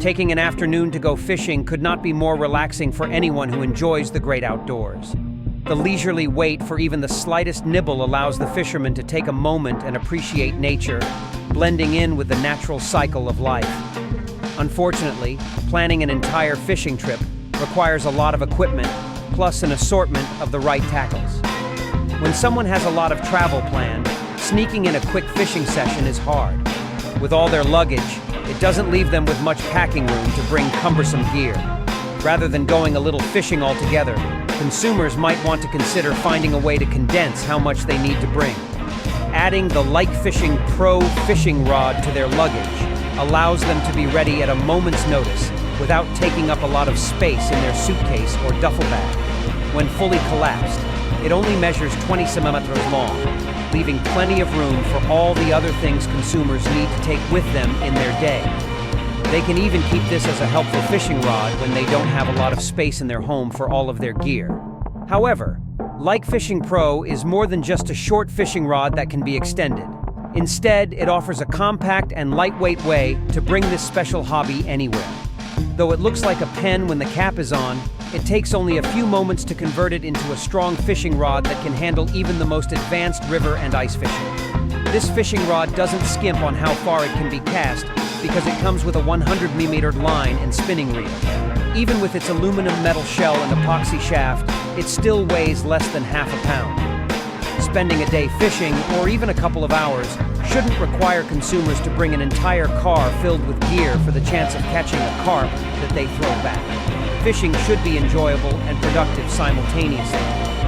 Taking an afternoon to go fishing could not be more relaxing for anyone who enjoys the great outdoors. The leisurely wait for even the slightest nibble allows the fisherman to take a moment and appreciate nature, blending in with the natural cycle of life. Unfortunately, planning an entire fishing trip requires a lot of equipment, plus an assortment of the right tackles. When someone has a lot of travel planned, sneaking in a quick fishing session is hard. With all their luggage, it doesn't leave them with much packing room to bring cumbersome gear. Rather than going a little fishing altogether, consumers might want to consider finding a way to condense how much they need to bring. Adding the LikeFishing Pro fishing rod to their luggage allows them to be ready at a moment's notice without taking up a lot of space in their suitcase or duffel bag. When fully collapsed, it only measures 20 centimeters long, leaving plenty of room for all the other things consumers need to take with them in their day. They can even keep this as a helpful fishing rod when they don't have a lot of space in their home for all of their gear. However, LikeFishing Pro is more than just a short fishing rod that can be extended. Instead, it offers a compact and lightweight way to bring this special hobby anywhere. Though it looks like a pen when the cap is on, it takes only a few moments to convert it into a strong fishing rod that can handle even the most advanced river and ice fishing. This fishing rod doesn't skimp on how far it can be cast because it comes with a 100mm line and spinning reel. Even with its aluminum metal shell and epoxy shaft, it still weighs less than half a pound. Spending a day fishing, or even a couple of hours, shouldn't require consumers to bring an entire car filled with gear for the chance of catching a carp that they throw back. Fishing should be enjoyable and productive simultaneously,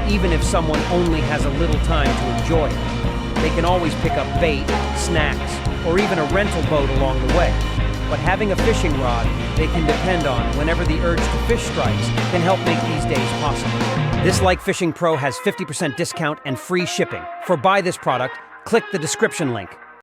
even if someone only has a little time to enjoy it. They can always pick up bait, snacks, or even a rental boat along the way. But having a fishing rod they can depend on whenever the urge to fish strikes can help make these days possible. This LikeFishing Pro has 50% discount and free shipping. For buy this product, click the description link.